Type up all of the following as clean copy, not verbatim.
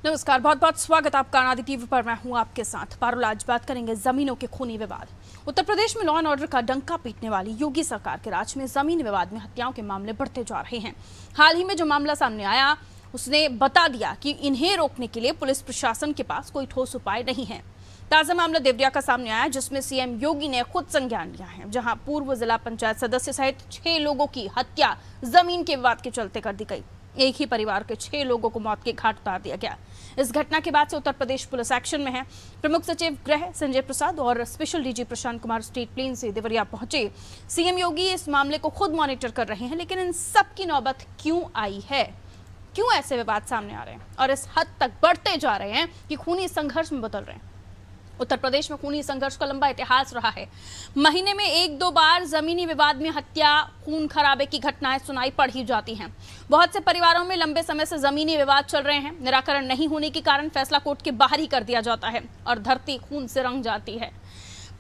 नमस्कार, बहुत बहुत स्वागत आपका आनंद टीवी पर। मैं हूं आपके साथ पारुल। आज बात करेंगे जमीनों के खूनी विवाद। उत्तर प्रदेश में लॉ एंड ऑर्डर का डंका पीटने वाली योगी सरकार के राज में जमीन विवाद में हत्याओं के मामले बढ़ते जा रहे हैं। हाल ही में जो मामला सामने आया उसने बता दिया कि इन्हें रोकने के लिए पुलिस प्रशासन के पास कोई ठोस उपाय नहीं है। ताजा मामला देवरिया का सामने आया, जिसमें सीएम योगी ने खुद संज्ञान लिया है, जहां पूर्व जिला पंचायत सदस्य सहित 6 लोगों की हत्या जमीन के विवाद के चलते कर दी गई। एक ही परिवार के 6 लोगों को मौत के घाट उतार दिया गया। इस घटना के बाद से उत्तर प्रदेश पुलिस एक्शन में है। प्रमुख सचिव गृह संजय प्रसाद और special DG Prashant Kumar state plane से देवरिया पहुंचे। सीएम योगी इस मामले को खुद मॉनिटर कर रहे हैं, लेकिन इन सब की नौबत क्यों आई है? क्यों ऐसे विवाद सामने आ रहे हैं और इस हद तक बढ़ते जा रहे हैं कि खूनी संघर्ष में बदल रहे हैं? उत्तर प्रदेश में खूनी संघर्ष का लंबा इतिहास रहा है। महीने में 1-2 बार जमीनी विवाद में हत्या, खून खराबे की घटनाएं सुनाई पड़ ही जाती हैं। बहुत से परिवारों में लंबे समय से जमीनी विवाद चल रहे हैं। निराकरण नहीं होने के कारण फैसला कोर्ट के बाहर ही कर दिया जाता है और धरती खून से रंग जाती है।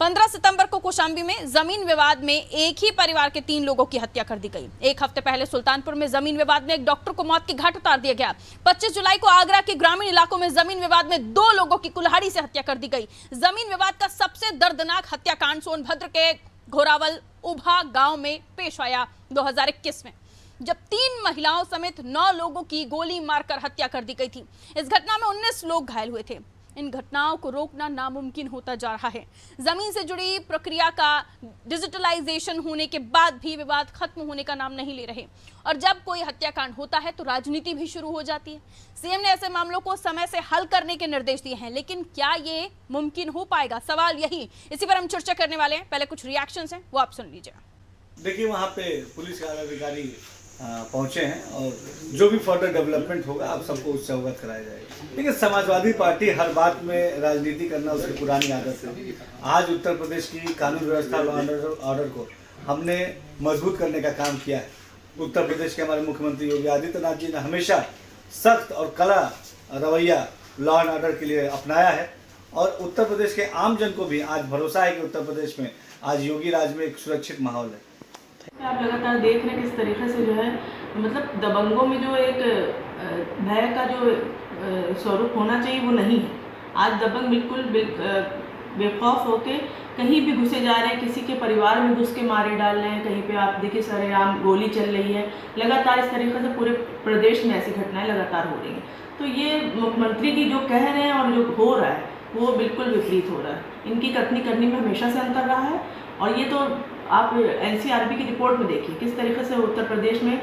15 सितंबर को कौशाम्बी में जमीन विवाद में एक ही परिवार के 3 लोगों की हत्या कर दी गई। एक हफ्ते पहले सुल्तानपुर में जमीन विवाद में एक डॉक्टर को मौत के घाट उतार दिया गया। 25 जुलाई को आगरा के ग्रामीण इलाकों में जमीन विवाद में 2 लोगों की कुल्हाड़ी से हत्या कर दी गई। जमीन विवाद का सबसे दर्दनाक हत्याकांड सोनभद्र के घोरावल उभा गांव में पेश आया 2021 में, जब 3 महिलाओं समेत 9 लोगों की गोली मारकर हत्या कर दी गई थी। इस घटना में 19 लोग घायल हुए थे। इन घटनाओं को रोकना नामुमकिन होता जा रहा है। जमीन से जुड़ी प्रक्रिया का डिजिटलाइजेशन होने के बाद भी विवाद खत्म होने का नाम नहीं ले रहे, और जब कोई हत्याकांड होता है तो राजनीति भी शुरू हो जाती है। सीएम ने ऐसे मामलों को समय से हल करने के निर्देश दिए हैं, लेकिन क्या ये मुमकिन हो पाएगा? सवाल यही, इसी पर हम चर्चा करने वाले हैं। पहले कुछ रिएक्शंस हैं, वो आप सुन लीजिए। देखिए, वहाँ पे पुलिस के अधिकारी पहुंचे हैं और जो भी फर्दर डेवलपमेंट होगा आप सबको उससे अवगत कराया जाएगा। लेकिन समाजवादी पार्टी हर बात में राजनीति करना उसकी पुरानी आदत है। आज उत्तर प्रदेश की कानून व्यवस्था, लॉ एंड ऑर्डर को हमने मजबूत करने का काम किया है। उत्तर प्रदेश के हमारे मुख्यमंत्री योगी आदित्यनाथ जी ने हमेशा सख्त और कड़ा रवैया लॉ एंड ऑर्डर के लिए अपनाया है, और उत्तर प्रदेश के आम जन को भी आज भरोसा है कि उत्तर प्रदेश में आज योगी राज में एक सुरक्षित माहौल है। आप लगातार देख रहे हैं किस तरीके से जो है, मतलब दबंगों में जो एक भय का जो स्वरूप होना चाहिए वो नहीं है। आज दबंग बिल्कुल बेखौफ होके कहीं भी घुसे जा रहे हैं, किसी के परिवार में घुस के मारे डाल रहे हैं। कहीं पे आप देखिए सरेआम गोली चल रही है। लगातार इस तरीके से पूरे प्रदेश में ऐसी घटनाएं लगातार हो रही हैं। तो ये मुख्यमंत्री जी जो कह रहे हैं और जो हो रहा है वो बिल्कुल विपरीत हो रहा है। इनकी कथनी करनी में हमेशा से अंतर रहा है, और ये तो आप एनसीआरबी की रिपोर्ट में देखिए किस तरीके से उत्तर प्रदेश में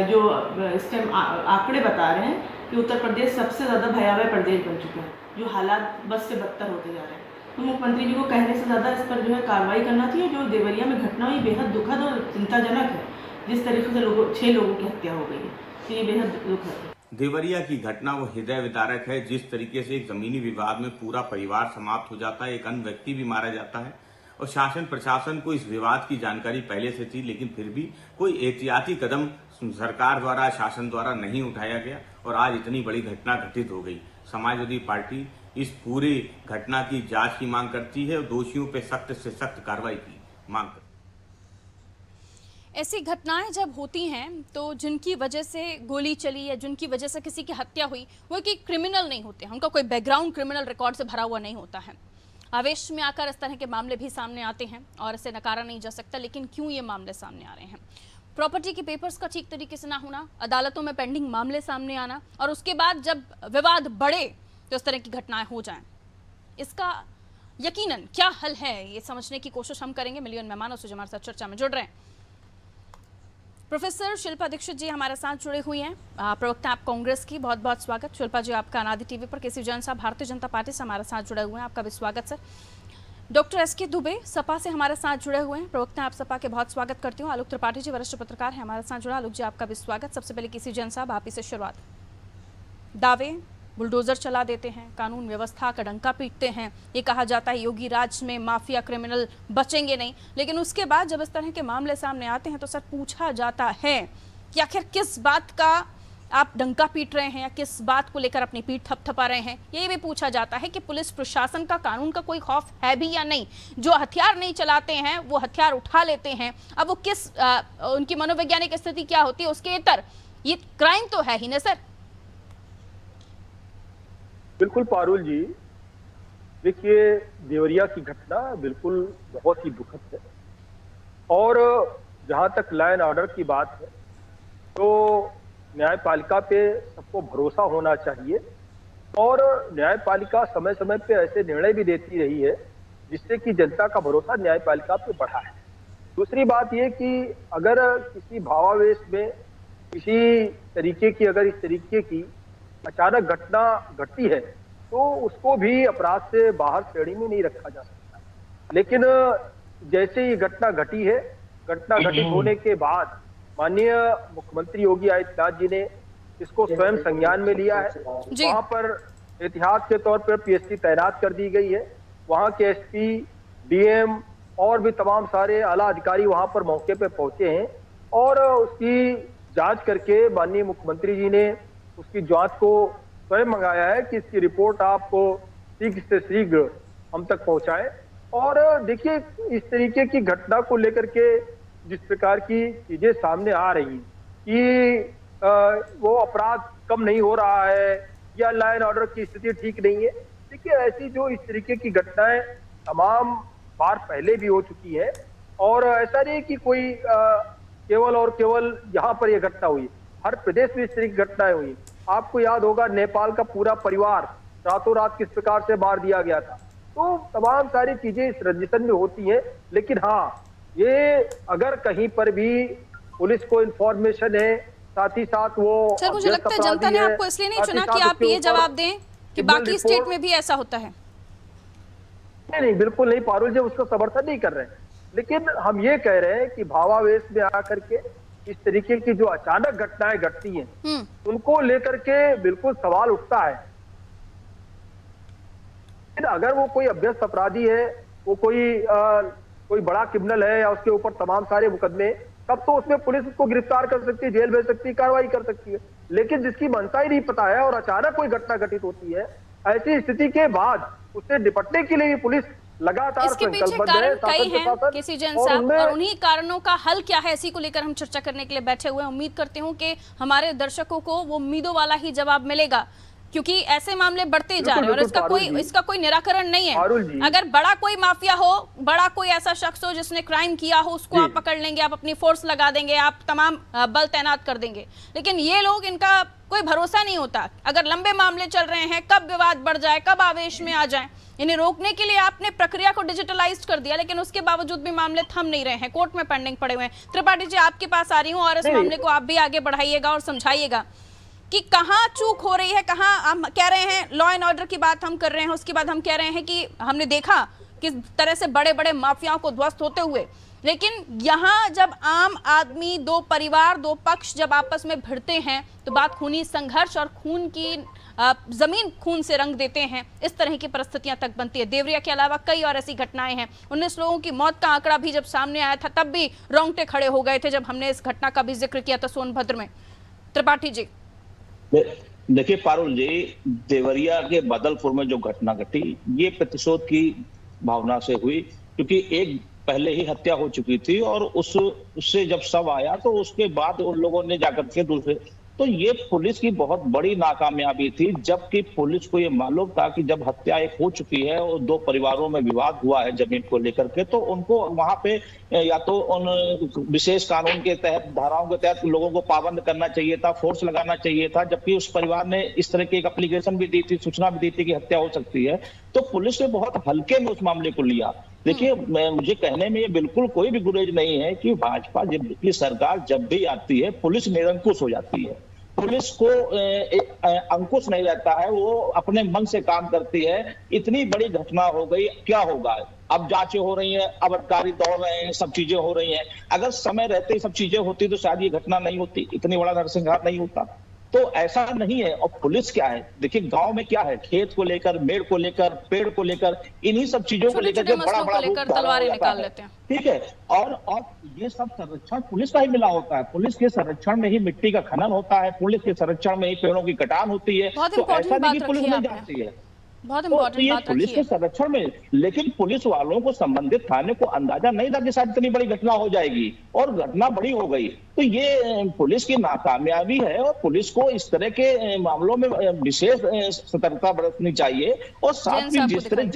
जो इस टाइम आंकड़े बता रहे हैं कि उत्तर प्रदेश सबसे ज़्यादा भयावह प्रदेश बन चुका है, जो हालात बस से बदतर होते जा रहे हैं। तो मुख्यमंत्री जी को कहने से ज़्यादा इस पर जो है कार्रवाई करना चाहिए। जो देवरिया में घटना हुई बेहद दुखद और चिंताजनक है। जिस तरीके से 6 लोगों की हत्या हो गई है, तो ये बेहद दुखद है। देवरिया की घटना वो हृदय विदारक है। जिस तरीके से एक जमीनी विवाद में पूरा परिवार समाप्त हो जाता है, एक अन्य व्यक्ति भी मारा जाता है, और शासन प्रशासन को इस विवाद की जानकारी पहले से थी, लेकिन फिर भी कोई एहतियाती कदम सरकार द्वारा, शासन द्वारा नहीं उठाया गया, और आज इतनी बड़ी घटना घटित हो गई। समाजवादी पार्टी इस पूरी घटना की जांच की मांग करती है और दोषियों पर सख्त से सख्त कार्रवाई की मांग करती है। ऐसी घटनाएं जब होती हैं तो जिनकी वजह से गोली चली या जिनकी वजह से किसी की हत्या हुई, वो कि क्रिमिनल नहीं होते, उनका कोई बैकग्राउंड क्रिमिनल रिकॉर्ड से भरा हुआ नहीं होता है। आवेश में आकर इस तरह के मामले भी सामने आते हैं और इसे नकारा नहीं जा सकता। लेकिन क्यों ये मामले सामने आ रहे हैं? प्रॉपर्टी के पेपर्स का ठीक तरीके से ना होना, अदालतों में पेंडिंग मामले सामने आना, और उसके बाद जब विवाद बढ़े तो इस तरह की घटनाएं हो जाएं। इसका यकीनन क्या हल है, ये समझने की कोशिश हम करेंगे मिलियन मेहमानों से जो हमारे साथ चर्चा में जुड़ रहे हैं। प्रोफेसर शिल्पा दीक्षित जी हमारे साथ जुड़े हुए हैं, प्रवक्ता आप कांग्रेस की। बहुत बहुत स्वागत शिल्पा जी आपका अनादि टीवी पर। केसी जैन साहब भारतीय जनता पार्टी से हमारे साथ जुड़े हुए हैं, आपका भी स्वागत sir. Doctor SK Dubey Sapa से हमारे साथ जुड़े हुए हैं, प्रवक्ता आप सपा के, बहुत स्वागत करती हूँ। आलोक त्रिपाठी जी वरिष्ठ पत्रकार हैं हमारे साथ जुड़ा, आलोक जी आपका भी स्वागत। सबसे पहले केसी जैन साहब, आप ही से शुरुआत। दावे बुलडोजर चला देते हैं, कानून व्यवस्था का डंका पीटते हैं, ये कहा जाता है योगी राज में माफिया क्रिमिनल बचेंगे नहीं, लेकिन उसके बाद जब इस तरह के मामले सामने आते हैं तो सर पूछा जाता है कि आखिर किस बात का आप डंका पीट रहे हैं या किस बात को लेकर अपनी पीठ थपथपा रहे हैं? ये भी पूछा जाता है कि पुलिस प्रशासन का कानून का कोई खौफ है भी या नहीं? जो हथियार नहीं चलाते हैं वो हथियार उठा लेते हैं, अब वो किस उनकी मनोवैज्ञानिक स्थिति क्या होती है उसके इतर ये क्राइम तो है ही ना सर। बिल्कुल पारुल जी, देखिए देवरिया की घटना बिल्कुल बहुत ही दुखद है। और जहां तक लॉ एंड ऑर्डर की बात है तो न्यायपालिका पे सबको भरोसा होना चाहिए और न्यायपालिका समय समय पे ऐसे निर्णय भी देती रही है जिससे कि जनता का भरोसा न्यायपालिका पे बढ़ा है। दूसरी बात ये कि अगर किसी भावावेश में किसी तरीके की अगर इस तरीके की अचानक घटना घटती है तो उसको भी अपराध से बाहर श्रेणी में नहीं रखा जा सकता। लेकिन जैसे ये घटना घटी है, घटना घटित होने के बाद माननीय मुख्यमंत्री योगी आदित्यनाथ जी ने इसको स्वयं संज्ञान में लिया है। वहां पर एहतियात के तौर पर पीएससी तैनात कर दी गई है। वहां के एसपी, डीएम और भी तमाम सारे आला अधिकारी वहां पर मौके पे पहुंचे हैं और उसकी जांच करके माननीय मुख्यमंत्री जी ने उसकी जांच को स्वयं मंगाया है कि इसकी रिपोर्ट आपको शीघ्र से शीघ्र हम तक पहुंचाएं। और देखिए इस तरीके की घटना को लेकर के जिस प्रकार की चीजें सामने आ रही कि वो अपराध कम नहीं हो रहा है या लॉ एंड ऑर्डर की स्थिति ठीक नहीं है। देखिए ऐसी जो इस तरीके की घटनाएं तमाम बार पहले भी हो चुकी है और ऐसा नहीं कि कोई केवल और केवल यहाँ पर यह घटना हुई, हर प्रदेश में इस तरह की घटनाएं हुई। आपको याद होगा नेपाल का पूरा परिवार रातों रात किस प्रकार से मार दिया गया था। तो तमाम सारी चीजें इस रंजिशन में होती हैं। लेकिन हाँ, ये अगर कहीं पर भी पुलिस को इंफॉर्मेशन है, साथ ही साथ वो सर मुझे लगता है जनता ने आपको इसलिए नहीं चुना कि आप ये जवाब दें कि बाकी स्टेट में भी ऐसा होता है। नहीं, बिल्कुल नहीं पारुल जी, उसका समर्थन नहीं कर रहे हैं। लेकिन हम ये कह रहे हैं कि भावावेश में आकर के इस तरीके की जो अचानक घटनाएं घटती हैं उनको लेकर के बिल्कुल सवाल उठता है। अगर वो कोई अभ्यस्त अपराधी है, वो कोई बड़ा क्रिमिनल है या उसके ऊपर तमाम सारे मुकदमे, तब तो उसमें पुलिस उसको गिरफ्तार कर सकती है, जेल भेज सकती है, कार्रवाई कर सकती है। लेकिन जिसकी मंशा ही नहीं पता है और अचानक कोई घटना घटित होती है, ऐसी स्थिति के बाद उससे निपटने के लिए पुलिस लगातार इसके पीछे कारण कई हैं किसी जन साहब, और उन्हीं कारणों का हल क्या है इसी को लेकर हम चर्चा करने के लिए बैठे हुए हैं। उम्मीद करते हूं कि हमारे दर्शकों को वो उम्मीदों वाला ही जवाब मिलेगा, क्योंकि ऐसे मामले बढ़ते जा रहे हैं और इसका कोई निराकरण नहीं है। अगर बड़ा कोई माफिया हो, बड़ा कोई ऐसा शख्स हो जिसने क्राइम किया हो, उसको आप पकड़ लेंगे, आप अपनी फोर्स लगा देंगे, आप तमाम बल तैनात कर देंगे। लेकिन ये लोग, इनका कोई भरोसा नहीं होता। अगर लंबे मामले चल रहे हैं, कब विवाद बढ़ जाए, कब आवेश में आ जाए, इन्हें रोकने के लिए आपने प्रक्रिया को डिजिटलाइज कर दिया, लेकिन उसके बावजूद भी मामले थम नहीं रहे हैं, कोर्ट में पेंडिंग पड़े हुए हैं। त्रिपाठी जी, आपके पास आ रही हूँ और इस मामले को आप भी आगे बढ़ाइएगा और समझाइएगा कि कहाँ चूक हो रही है, कहाँ हम कह रहे हैं लॉ एंड ऑर्डर की बात हम कर रहे हैं, उसके बाद हम कह रहे हैं कि हमने देखा किस तरह से बड़े बड़े माफियाओं को ध्वस्त होते हुए, लेकिन यहाँ जब आम आदमी, दो परिवार, दो पक्ष जब आपस में भिड़ते हैं तो बात खूनी संघर्ष और खून की जमीन खून से रंग देते हैं, इस तरह की परिस्थितियां तक बनती है। देवरिया के अलावा कई और ऐसी घटनाएं हैं। 19 लोगों की मौत का आंकड़ा भी जब सामने आया था तब भी रोंगटे खड़े हो गए थे जब हमने इस घटना का भी जिक्र किया था सोनभद्र में। त्रिपाठी जी, देखिए पारुल जी, देवरिया के बदलपुर में जो घटना घटी ये प्रतिशोध की भावना से हुई, क्योंकि एक पहले ही हत्या हो चुकी थी और उससे जब शव आया तो उसके बाद उन लोगों ने जाकर के दूसरे, तो ये पुलिस की बहुत बड़ी नाकामयाबी थी। जबकि पुलिस को ये मालूम था कि जब हत्या एक हो चुकी है और दो परिवारों में विवाद हुआ है जमीन को लेकर के, तो उनको वहां पे या तो उन विशेष कानून के तहत, धाराओं के तहत लोगों को पाबंद करना चाहिए था, फोर्स लगाना चाहिए था। जबकि उस परिवार ने इस तरह की एक एप्लीकेशन भी दी थी, सूचना भी दी थी कि हत्या हो सकती है, तो पुलिस ने बहुत हल्के में उस मामले को लिया। देखिए, मुझे कहने में ये बिल्कुल कोई भी गुरेज नहीं है कि भाजपा की सरकार जब भी आती है पुलिस निरंकुश हो जाती है, पुलिस को अंकुश नहीं रहता है, वो अपने मन से काम करती है। इतनी बड़ी घटना हो गई, क्या होगा? अब जांचें हो रही हैं, अब अधिकारी दौड़ रहे हैं, सब चीजें हो रही हैं। अगर समय रहते ही सब चीजें होती तो शायद ये घटना नहीं होती, इतनी बड़ा नरसंहार नहीं होता। तो ऐसा नहीं है। और पुलिस क्या है, देखिए गांव में क्या है, खेत को लेकर, मेड़ को लेकर, पेड़ को लेकर, इन्हीं सब चीजों को लेकर के बड़ा बड़ा तलवारें निकाल लेते हैं। ठीक है, और ये सब संरक्षण पुलिस का ही मिला होता है। पुलिस के संरक्षण में ही मिट्टी का खनन होता है, पुलिस के संरक्षण में ही पेड़ों की कटान होती है। तो ऐसा नहीं कि पुलिस नहीं जानती है। बहुत तो इंपॉर्टेंट ये बात पुलिस रखी के है। संरक्षण में, लेकिन पुलिस वालों को संबंधित थाने को अंदाजा नहीं था कि शायद इतनी बड़ी घटना हो जाएगी, और घटना बड़ी हो गई। तो ये पुलिस की नाकामयाबी है, और पुलिस को इस तरह के मामलों में विशेष सतर्कता बरतनी चाहिए। और साथ जैन ही साहब को जिस तरह दिखाइए।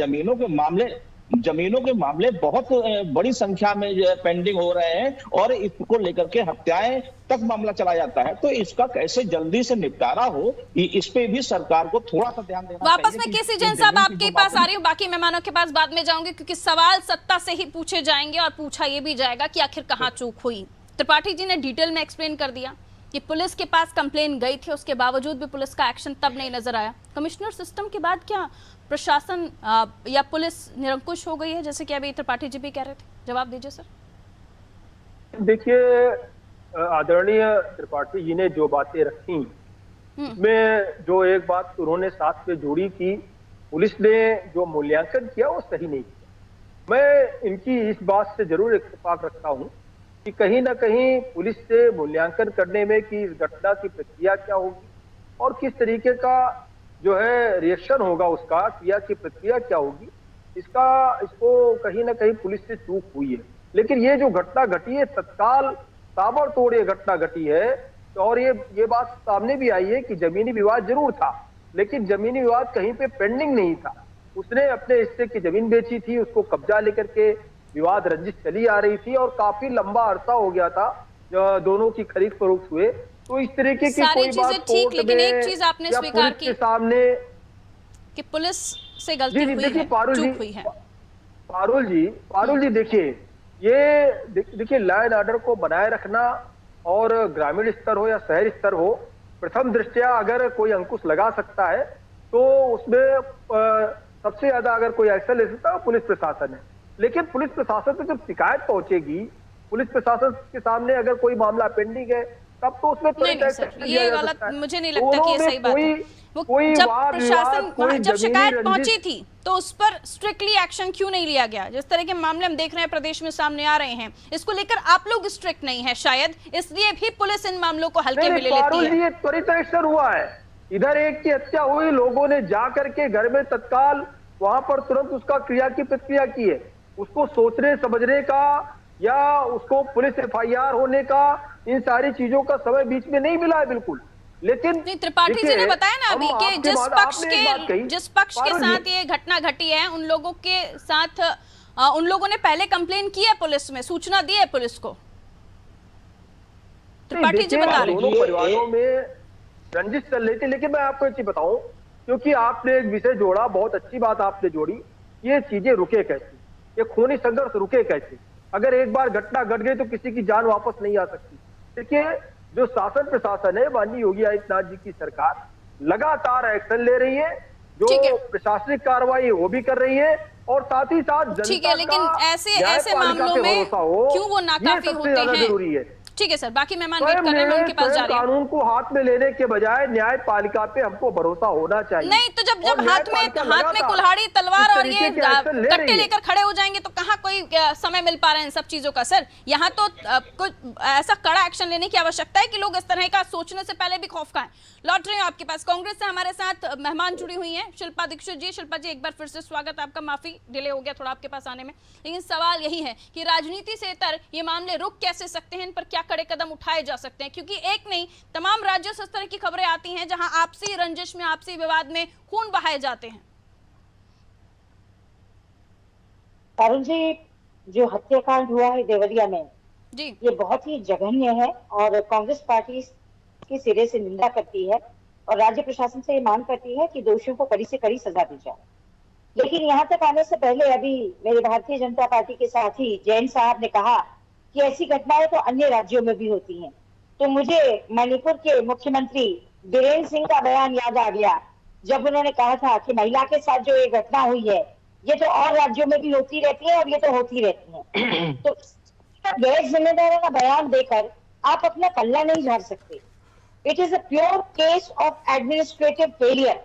जमीनों के मामले बहुत बड़ी संख्या में जो है पेंडिंग हो रहे हैं, और इसको लेकर के हत्याएं तक मामला चला जाता है, तो इसका कैसे जल्दी से निपटारा हो, इस पे भी सरकार को थोड़ा सा ध्यान देना वापस चाहिए मैं कि केसी ये जैन साहब जमीन की आपके जो पास बातें- आ रही हूँ, बाकी मेहमानों के पास बाद में जाऊंगी, क्योंकि सवाल सत्ता से ही पूछे जाएंगे और पूछा ये भी जाएगा कि आखिर कहाँ चूक हुई। त्रिपाठी जी ने डिटेल में एक्सप्लेन कर दिया कि पुलिस के पास कंप्लेन गई थी, उसके बावजूद भी पुलिस का एक्शन तब नहीं नजर आया। कमिश्नर सिस्टम के बाद क्या प्रशासन या पुलिस निरंकुश हो गई है, जैसे कि अभी त्रिपाठी जी भी कह रहे थे? जवाब दीजिए सर। देखिए, आदरणीय त्रिपाठी जी ने जो बातें रखी, में जो एक बात उन्होंने साथ में जोड़ी कि पुलिस ने जो मूल्यांकन किया वो सही नहीं किया। मैं इनकी इस बात से जरूर इत्तेफाक रखता हूं कि कहीं ना कहीं पुलिस से मूल्यांकन करने में कि इस घटना की प्रक्रिया क्या होगी और किस तरीके का जो है रिएक्शन होगा, उसका क्रिया की प्रक्रिया क्या होगी, इसको कहीं ना कहीं पुलिस से चूक हुई है। लेकिन ये जो घटना घटी है, तत्काल ताबड़तोड़ ये घटना घटी है, और ये बात सामने भी आई है कि जमीनी विवाद जरूर था, लेकिन जमीनी विवाद कहीं पे पेंडिंग नहीं था। उसने अपने हिस्से की जमीन बेची थी, उसको कब्जा लेकर के विवाद रंजिश चली आ रही थी, और काफी लंबा अरसा हो गया था दोनों की खरीद फरोख्त हुए। तो इस तरीके की सारी कोई चीजें बात ठीक, कोर्ट लेकिन में एक चीज आपने या स्वीकार पुलिस की के सामने कि पुलिस से गलती हुई देखिए है, चूक हुई है। पारुल जी देखिए, देखिए लॉ एंड ऑर्डर को बनाए रखना, और ग्रामीण स्तर हो या शहरी स्तर हो, प्रथम दृष्टया अगर कोई अंकुश लगा सकता है तो उसमें सबसे ज्यादा अगर कोई एक्शन ले सकता है पुलिस प्रशासन है। लेकिन पुलिस प्रशासन तक जब शिकायत पहुंचेगी, पुलिस प्रशासन के सामने अगर कोई मामला पेंडिंग है, तब तो उसमें नहीं सर, ये गलत, मुझे नहीं लगता कि ये सही बात है। वो जब प्रशासन जब शिकायत पहुंची थी तो उस पर स्ट्रिक्टली एक्शन क्यों नहीं लिया गया? जिस तरह के मामले हम देख रहे हैं प्रदेश में सामने आ रहे हैं, इसको लेकर आप लोग स्ट्रिक्ट नहीं है, शायद इसलिए भी पुलिस इन मामलों को हल्के में ले लेती है। ये त्वरित एक्शन हुआ है, इधर एक की हत्या हुई, लोगों ने जाकर के घर में तत्काल वहां पर तुरंत उसका क्रिया की प्रतिक्रिया की है। उसको सोचने समझने का या उसको पुलिस FIR होने का, इन सारी चीजों का समय बीच में नहीं मिला है बिल्कुल। लेकिन त्रिपाठी जी ने बताया ना अभी कि जिस पक्ष के साथ ये घटना घटी है, उन लोगों के साथ उन लोगों ने पहले कंप्लेन की है पुलिस में, सूचना दी है पुलिस को। त्रिपाठी जी बता रहे हैं दोनों परिवारों में रंजिश चल रही थी। लेकिन मैं आपको एक चीज बताऊं, क्योंकि आपने एक विषय जोड़ा, बहुत अच्छी बात आपने जोड़ी, ये चीजें रुके कैसे, ये खूनी संघर्ष रुके कैसे? अगर एक बार घटना घट गई तो किसी की जान वापस नहीं आ सकती। देखिए, जो शासन प्रशासन है, माननीय योगी आदित्यनाथ जी की सरकार लगातार एक्शन ले रही है, जो प्रशासनिक कार्रवाई है वो भी कर रही है, और साथ ही साथ ठीक है, लेकिन ऐसे मामलों में क्यों वो नाकाफी होते हैं? जरूरी है। ठीक है सर, बाकी मेहमान वेट कर रहे हैं, मैं उनके पास जा रही हूं। कानून को हाथ में लेने के बजाय न्यायपालिका पे हमको भरोसा होना चाहिए। नहीं तो जब हाथ में कुल्हाड़ी तलवार और ये कट्टे लेकर खड़े हो जाएंगे तो कहाँ कोई समय मिल पा रहा है इन सब चीजों का? सर, यहाँ तो कुछ ऐसा कड़ा एक्शन लेने की आवश्यकता है कि लोग इस तरह का सोचने से पहले भी खौफ खाएं। लौट रहे हैं आपके पास, कांग्रेस से हमारे साथ मेहमान जुड़ी हुई हैं, शिल्पा दीक्षित जी। शिल्पा जी, एक बार फिर से स्वागत आपका, माफी डिले हो गया थोड़ा आपके पास आने में, लेकिन सवाल यही है कि राजनीति से इतर ये मामले रुक कैसे सकते हैं, इन पर क्या कड़े कदम उठाए जा सकते हैं? क्योंकि एक नहीं, तमाम राज्यों से इस तरह की खबरें आती हैं जहां आपसी रंजिश में, आपसी विवाद में खून बहाए जाते हैं। अरुण जी, जो हत्याकांड हुआ है देवरिया में जी, ये बहुत ही जघन्य है, और कांग्रेस पार्टी के सिरे से निंदा करती है और राज्य प्रशासन से ये मांग करती है कि दोषियों को कड़ी से कड़ी सजा दी जाए। लेकिन यहाँ तक आने से पहले अभी मेरे भारतीय जनता पार्टी के साथी जैन साहब ने कहा कि ऐसी घटनाएं तो अन्य राज्यों में भी होती हैं, तो मुझे मणिपुर के मुख्यमंत्री बीरेन्द्र सिंह का बयान याद आ गया, जब उन्होंने कहा था कि महिला के साथ जो ये घटना हुई है ये तो और राज्यों में भी होती रहती है और ये तो होती रहती है। तो गैर जिम्मेदाराना बयान देकर आप अपना पल्ला नहीं झाड़ सकते। It is a pure case of administrative failure.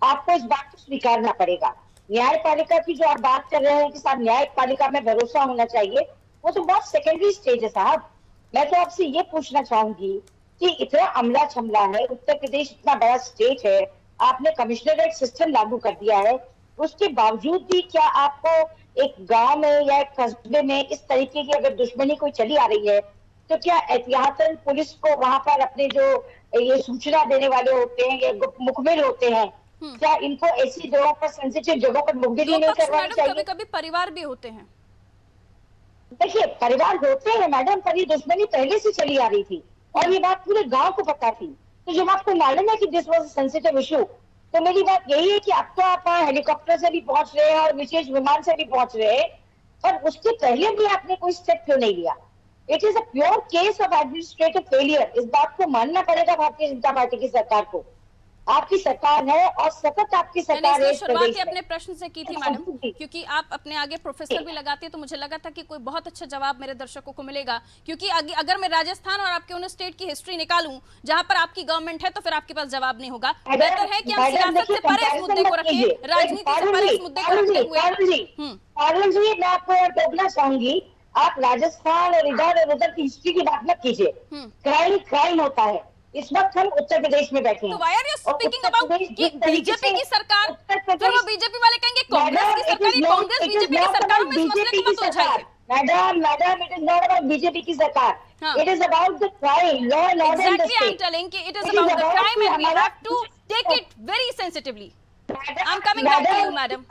आपको इस बात को स्वीकारना पड़ेगा। न्यायपालिका की जो आप बात कर रहे हैं कि साहब न्यायपालिका में भरोसा होना चाहिए, वो तो बहुत सेकेंडरी स्टेज है साहब। मैं तो आपसे ये पूछना चाहूंगी कि इतना अमला छमला है, उत्तर प्रदेश इतना बड़ा स्टेट है, आपने कमिश्नरेट सिस्टम लागू कर दिया है, उसके बावजूद भी क्या आपको एक गांव में या एक कस्बे में इस तरीके की अगर दुश्मनी कोई चली आ रही है, तो क्या एहतियातन पुलिस को वहां पर अपने जो ये सूचना देने वाले होते हैं, ये मुखबिर होते हैं, क्या इनको ऐसी जगहों पर, सेंसिटिव जगहों पर मुखबिरी नहीं करवानी चाहिए? कभी कभी परिवार भी होते हैं। देखिए, परिवार होते हैं मैडम, पर ये दुश्मनी पहले से चली आ रही थी और ये बात पूरे गांव को पता थी। तो जब आपको मालूम है कि दिस वाज सेंसिटिव इशू, तो मेरी बात यही है कि अब तो आप हेलीकॉप्टर से भी पहुंच रहे हैं और विशेष विमान से भी पहुंच रहे हैं, पर उसके पहले भी आपने कोई स्टेप क्यों नहीं लिया? It is a pure case of administrative failure. इस बात को मानना पड़ेगा भारतीय जनता पार्टी की सरकार को। आपकी सरकार है और सतत आपकी सरकार है। शुरुआत अपने प्रश्न से की थी मैडम, क्योंकि आप अपने आगे प्रोफेसर भी लगाते हैं, तो मुझे लगा था कि कोई बहुत अच्छा जवाब मेरे दर्शकों को मिलेगा। क्योंकि अगर मैं राजस्थान और आपके उन स्टेट की हिस्ट्री निकालूं जहां पर आपकी गवर्नमेंट है, तो फिर आपके पास जवाब नहीं होगा। बेहतर है कि हम सियासत से परे इस मुद्दे को रखें, राजनीति से परे इस मुद्दे को रखते हुए। पारुल जी, मैं आपको और टोकना चाहूंगी, आप राजस्थान और इधर और उधर की हिस्ट्री की बात मत कीजिए। क्राइम होता है। इस वक्त हम उत्तर प्रदेश में बैठे हैं। तो why are you speaking about BJP की सरकार? फिर वो बीजेपी वाले कहेंगे कांग्रेस की सरकार, कांग्रेस बीजेपी की सरकार में इस मसले को मत उलझाइए। Madam, it is not about BJP की सरकार। It is about the crime, law and order in the state. I am telling कि it is about the crime and we have to take it very sensitively. I am coming back to you madam.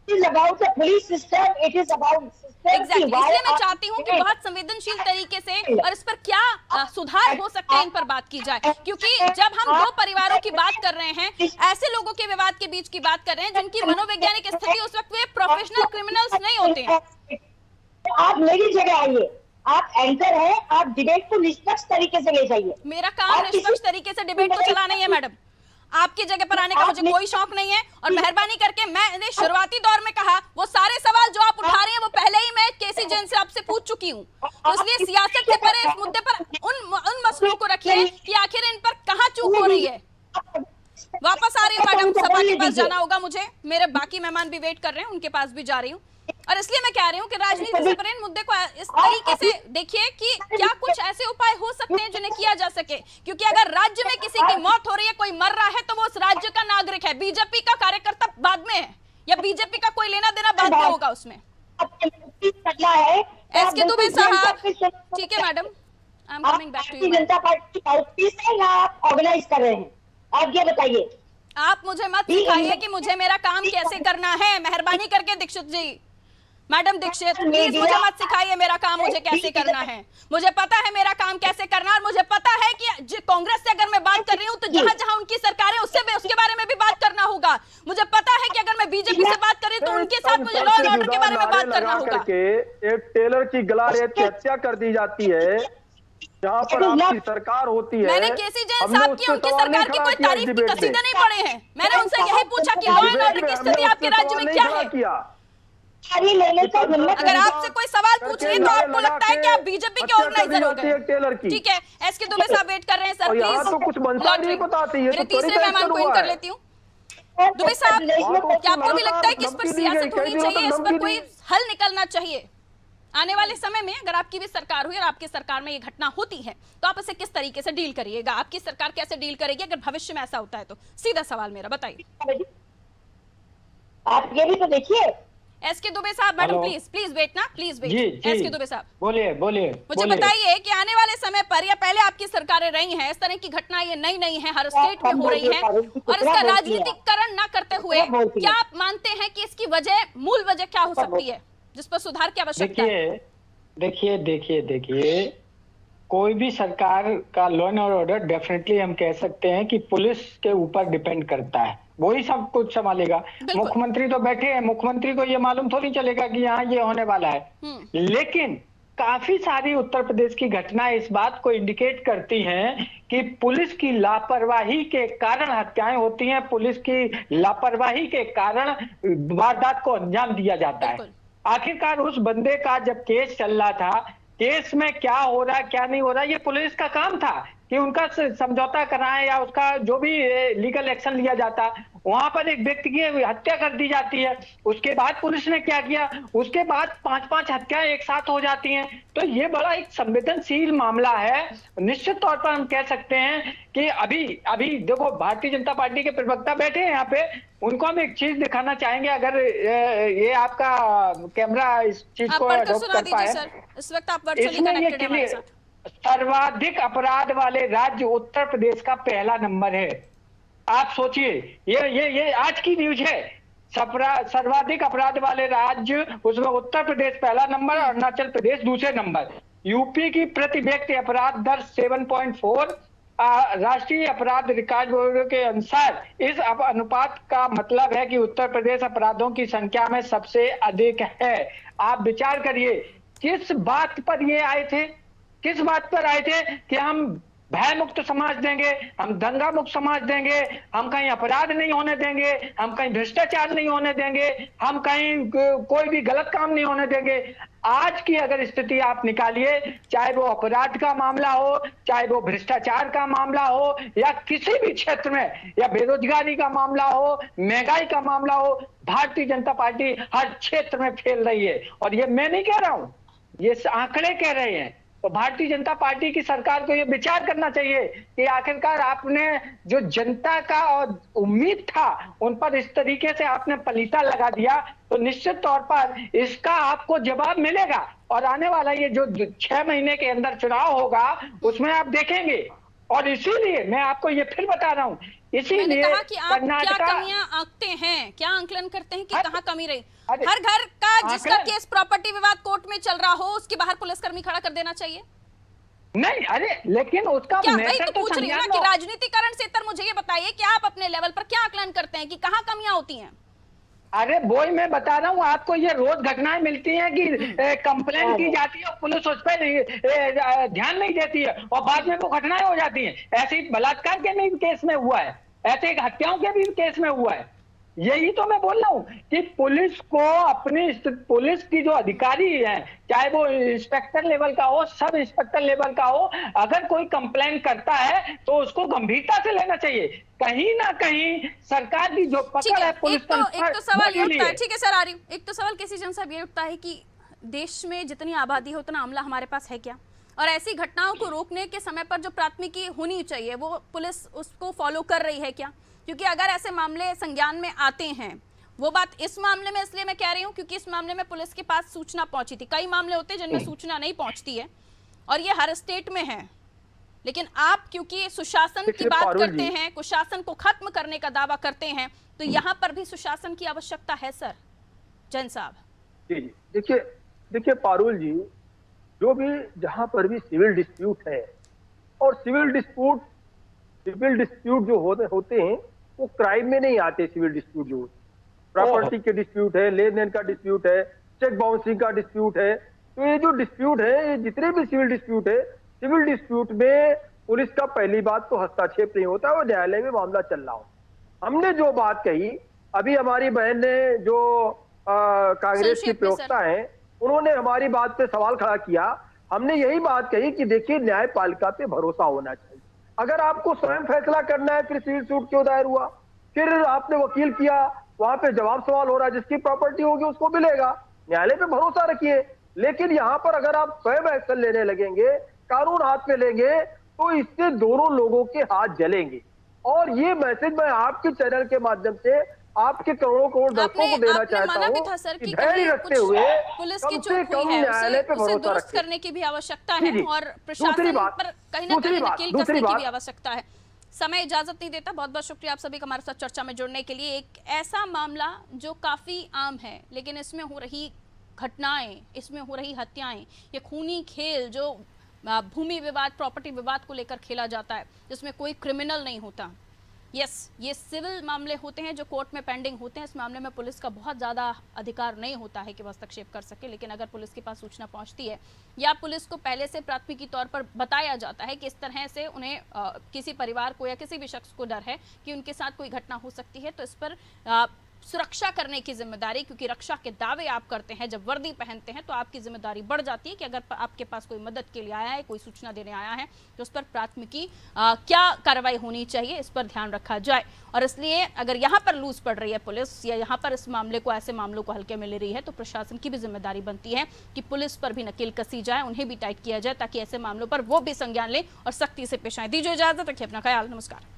It is about the police system. It is about Exactly. इसलिए मैं चाहती हूँ कि बहुत संवेदनशील तरीके से और इस पर क्या सुधार हो सकते हैं, इन पर बात की जाए। क्योंकि जब हम दो परिवारों की बात कर रहे हैं, ऐसे लोगों के विवाद के बीच की बात कर रहे हैं जिनकी मनोवैज्ञानिक स्थिति उस वक्त वे प्रोफेशनल क्रिमिनल्स नहीं होते हैं। तो आप मेरी जगह आइए, आप एंकर हैं, आप डिबेट को निष्पक्ष तरीके से ले जाइए। मेरा काम निष्पक्ष तरीके से डिबेट को चलाना ही है मैडम। आपकी जगह पर आने का मुझे कोई शौक नहीं है। और मेहरबानी करके, मैंने शुरुआती दौर में कहा, वो सारे सवाल जो आप उठा रहे हैं वो पहले ही मैं केसी जैन से आपसे पूछ चुकी हूँ। तो इसलिए सियासत से परे इस मुद्दे पर उन मसलों को रखिए कि आखिर इन पर कहाँ चूक हो रही है। वापस आ रही हूँ मैडम, सभा के पास जाना होगा मुझे, मेरे बाकी मेहमान भी वेट कर रहे हैं, उनके पास भी जा रही हूँ। और इसलिए मैं कह रही हूँ कि राजनीति से परे इन मुद्दे को इस तरीके से देखिए कि क्या कुछ ऐसे उपाय हो सकते हैं जिन्हें किया जा सके। क्योंकि अगर राज्य में किसी की मौत हो रही है, कोई मर रहा है, तो वो उस राज्य का नागरिक है। बीजेपी का कार्यकर्ता बाद में है, या बीजेपी का कोई लेना देना बाद में होगा उसमें। एसके दुबे साहब, ठीक है madam, I am coming back to you. Janata party आउटपीस है या आप ऑर्गेनाइज कर रहे हैं? आप ये बताइए। आप मुझे मत सिखाइए कि मुझे मेरा काम कैसे करना है, मेहरबानी करके दीक्षित जी, मैडम दीक्षित, प्लीज मुझे मत सिखाइए मेरा काम मुझे कैसे करना है। मुझे पता है मेरा काम कैसे करना है, और मुझे पता है कि कांग्रेस से अगर मैं बात कर रही हूँ तो जहां जहां उनकी सरकार है उसके बारे में भी बात करना होगा। मुझे पता है कि अगर मैं बीजेपी से बात कर रही हूँ तो उनके साथ मुझे लॉ एंड ऑर्डर के बारे में बात करना होगा। एक टेलर की गला रेत की हत्या कर दी जाती है जहाँ पर आपकी सरकार होती है। मैंने केसी जैन साहब की, उनकी सरकार की कोई तारीफ की कसीदे नहीं पढ़े हैं। मैंने उनसे यही पूछा कि लॉ एंड ऑर्डर की स्थिति आपके राज्य में क्या है। अगर आपसे कोई सवाल पूछ रही है तो आपको लगता है कि आप बीजेपी के ऑर्गेनाइजर हो गए। ठीक है, एसके दुबे साहब वेट कर रहे हैं सर, प्लीज। तो कुछ बनता नहीं बताती है, मेरे तीसरे मेहमान को इन कर लेती हूँ। दुबे साहब, क्या आपको भी लगता है कि इस पर सियासत होनी चाहिए, इस पर कोई हल निकलना चाहिए? आने वाले समय में अगर आपकी भी सरकार हुई और आपकी सरकार में ये घटना होती है तो आप इसे किस तरीके से डील करिएगा? आपकी सरकार कैसे डील करेगी अगर भविष्य में ऐसा होता है? तो सीधा सवाल मेरा, बताइए। आप ये भी तो देखिए। एसके दुबे साहब, मैडम प्लीज वेट ना, प्लीज वेट। एसके दुबे साहब बोलिए मुझे बताइए कि आने वाले समय पर या पहले आपकी सरकारें रही हैं, इस तरह की घटना ये नई है, हर स्टेट में हो रही है, और इसका राजनीतिकरण न करते हुए क्या आप मानते हैं कि इसकी मूल वजह क्या हो सकती है जिस पर सुधार की आवश्यकता है? देखिए, कोई भी सरकार का लॉ एंड ऑर्डर डेफिनेटली हम कह सकते हैं कि पुलिस के ऊपर डिपेंड करता है, वही सब कुछ संभालेगा। मुख्यमंत्री तो बैठे हैं, मुख्यमंत्री को ये मालूम थोड़ी चलेगा कि यहाँ ये होने वाला है। लेकिन काफी सारी उत्तर प्रदेश की घटनाएं इस बात को इंडिकेट करती हैं कि पुलिस की लापरवाही के कारण हत्याएं होती हैं, पुलिस की लापरवाही के कारण वारदात को अंजाम दिया जाता है। आखिरकार उस बंदे का जब केस चल रहा था, केस में क्या हो रहा क्या नहीं हो रहा, ये पुलिस का काम था कि उनका समझौता कराएं या उसका जो भी लीगल एक्शन लिया जाता वहां पर एक व्यक्ति की हत्या कर दी जाती है। उसके बाद पुलिस ने क्या किया, उसके बाद 5-5 हत्याएं एक साथ हो जाती हैं। तो ये बड़ा एक संवेदनशील मामला है। निश्चित तौर पर हम कह सकते हैं कि अभी देखो, भारतीय जनता पार्टी के प्रवक्ता बैठे हैं यहाँ पे, उनको हम एक चीज दिखाना चाहेंगे, अगर ये आपका कैमरा इस चीज आप को पढ़कर अडॉप्ट सुना कर दीजिए पाए। सर, इस वक्त आप वर्चुअली इसमें ये कनेक्टेड हैं हमारे क्लियर, साथ। सर्वाधिक अपराध वाले राज्य उत्तर प्रदेश का पहला नंबर है। आप सोचिए, ये आज की न्यूज है। सर्वाधिक अपराध वाले राज्य, उसमें उत्तर प्रदेश पहला नंबर, अरुणाचल प्रदेश दूसरे नंबर। यूपी की प्रति व्यक्ति अपराध दर 7.4। राष्ट्रीय अपराध रिकॉर्ड ब्यूरो के अनुसार इस अनुपात का मतलब है कि उत्तर प्रदेश अपराधों की संख्या में सबसे अधिक है। आप विचार करिए, किस बात पर ये आए थे, किस बात पर आए थे कि हम भय मुक्त समाज देंगे, हम दंगा मुक्त समाज देंगे, हम कहीं अपराध नहीं होने देंगे, हम कहीं भ्रष्टाचार नहीं होने देंगे, हम कहीं कोई भी गलत काम नहीं होने देंगे। आज की अगर स्थिति आप निकालिए, चाहे वो अपराध का मामला हो, चाहे वो भ्रष्टाचार का मामला हो, या किसी भी क्षेत्र में, या बेरोजगारी का मामला हो, महंगाई का मामला हो, भारतीय जनता पार्टी हर क्षेत्र में फेल रही है। और ये मैं नहीं कह रहा हूं, ये आंकड़े कह रहे हैं। तो भारतीय जनता पार्टी की सरकार को ये विचार करना चाहिए कि आखिरकार आपने जो जनता का उम्मीद था, उन पर इस तरीके से आपने पलीता लगा दिया, तो निश्चित तौर पर इसका आपको जवाब मिलेगा। और आने वाला ये जो 6 महीने के अंदर चुनाव होगा, उसमें आप देखेंगे। और इसीलिए मैं आपको ये फिर बता रहा हूँ, इसीलिए कहा कि आप क्या कर्नाटका, कमियां आंकते हैं, क्या आंकलन करते हैं कि कहाँ कमी रही? अरे, हर घर का जिसका आंकलन- केस प्रॉपर्टी विवाद कोर्ट में चल रहा हो, उसके बाहर पुलिसकर्मी खड़ा कर देना चाहिए नहीं, अरे लेकिन उसका क्या? वही मैटर तो तो पूछ रही हूँ ना समझा कि लो। राजनीतिकरण से इतर मुझे ये बताइए कि आप अपने लेवल पर क्या आकलन करते हैं कि कहाँ कमियां होती हैं? अरे वही मैं बता रहा हूँ आपको, ये रोज घटनाएं मिलती हैं कि कंप्लेन की जाती है और पुलिस उस पर ध्यान नहीं देती है, और बाद में वो घटनाएं हो जाती हैं। ऐसे ही बलात्कार के भी केस में हुआ है, ऐसे हत्याओं के भी केस में हुआ है। यही तो मैं बोल रहा हूँ कि पुलिस को अपनी, पुलिस की जो अधिकारी है, चाहे वो इंस्पेक्टर लेवल का हो, सब इंस्पेक्टर लेवल का हो, अगर कोई कंप्लेन करता है तो उसको गंभीरता से लेना चाहिए। कहीं ना कहीं सरकार की जो पकड़ है पुलिस एक तो सवाल ये उठता है, ठीक है सर आ रही हूँ, एक तो सवाल किसी जन साहब ये उठता है कि देश में जितनी आबादी है उतना अमला हमारे पास है क्या? और ऐसी घटनाओं को रोकने के समय पर जो प्राथमिकी होनी चाहिए वो पुलिस उसको फॉलो कर रही है क्या? क्योंकि अगर ऐसे मामले संज्ञान में आते हैं, वो बात इस मामले में इसलिए मैं कह रही हूँ क्योंकि इस मामले में पुलिस के पास सूचना पहुंची थी। कई मामले होते हैं जिनमें सूचना नहीं पहुंचती है और ये हर स्टेट में है, लेकिन आप क्योंकि सुशासन की बात करते हैं, कुशासन को खत्म करने का दावा करते हैं, तो यहाँ पर भी सुशासन की आवश्यकता है सर जैन साहब। जी देखिए पारुल जी, जो भी जहां पर भी सिविल डिस्प्यूट है, और सिविल डिस्प्यूट जो होते हैं वो क्राइम में नहीं आते। सिविल डिस्प्यूट जो प्रॉपर्टी के डिस्प्यूट है, लेन देन का डिस्प्यूट है, चेक बाउंसिंग का डिस्प्यूट है, तो ये जो डिस्प्यूट है, ये जितने भी सिविल डिस्प्यूट है, सिविल डिस्प्यूट में पुलिस का पहली बात तो हस्तक्षेप नहीं होता, वो न्यायालय में मामला चल रहा हो। हमने जो बात कही, अभी हमारी बहन ने जो कांग्रेस की प्रवक्ता है, उन्होंने हमारी बात पे सवाल खड़ा किया। हमने यही बात कही कि देखिए न्यायपालिका पे भरोसा होना चाहिए। अगर आपको स्वयं फैसला करना है, फिर सिविल सूट क्यों दायर हुआ? फिर आपने वकील किया, वहां पे जवाब सवाल हो रहा है, जिसकी प्रॉपर्टी होगी उसको मिलेगा। न्यायालय पे भरोसा रखिए। लेकिन यहाँ पर अगर आप स्वयं एक्शन लेने लगेंगे, कानून हाथ में लेंगे, तो इससे दोनों लोगों के हाथ जलेंगे। और ये मैसेज मैं आपके चैनल के माध्यम से आपके करोड़ों दर्शकों को देना चाहता हूँ कि धैर्य रखते हुए पुलिस कम की से चूक कम हुई है, न्यायालय पे उसे भरोसा दुरुस्त रखें। करने की भी आवश्यकता है और प्रशासन पर कहीं ना कहीं नकेल कसने की भी आवश्यकता है। समय इजाजत नहीं देता। बहुत बहुत शुक्रिया आप सभी का हमारे साथ चर्चा में जुड़ने के लिए। एक ऐसा मामला जो काफी आम है, लेकिन इसमें हो रही घटनाएं, इसमें हो रही हत्याएं, ये खूनी खेल जो भूमि विवाद, प्रॉपर्टी विवाद को लेकर खेला जाता है, जिसमें कोई क्रिमिनल नहीं होता। यस, ये सिविल मामले होते हैं जो कोर्ट में पेंडिंग होते हैं। इस मामले में पुलिस का बहुत ज़्यादा अधिकार नहीं होता है कि वह हस्तक्षेप कर सके, लेकिन अगर पुलिस के पास सूचना पहुंचती है या पुलिस को पहले से प्राथमिकी तौर पर बताया जाता है कि इस तरह से उन्हें किसी परिवार को या किसी भी शख्स को डर है कि उनके साथ कोई घटना हो सकती है, तो इस पर सुरक्षा करने की जिम्मेदारी, क्योंकि रक्षा के दावे आप करते हैं, जब वर्दी पहनते हैं तो आपकी जिम्मेदारी बढ़ जाती है कि अगर आपके पास कोई मदद के लिए आया है, कोई सूचना देने आया है, तो उस पर प्राथमिकी क्या कार्रवाई होनी चाहिए, इस पर ध्यान रखा जाए। और इसलिए अगर यहाँ पर लूज पड़ रही है पुलिस, या यहाँ पर इस मामले को, ऐसे मामलों को हल्के में ले रही है, तो प्रशासन की भी जिम्मेदारी बनती है कि पुलिस पर भी नकेल कसी जाए, उन्हें भी टाइट किया जाए, ताकि ऐसे मामलों पर वो भी संज्ञान लें और सख्ती से पेश आए। दीजिए इजाजत, रखिए अपना ख्याल, नमस्कार।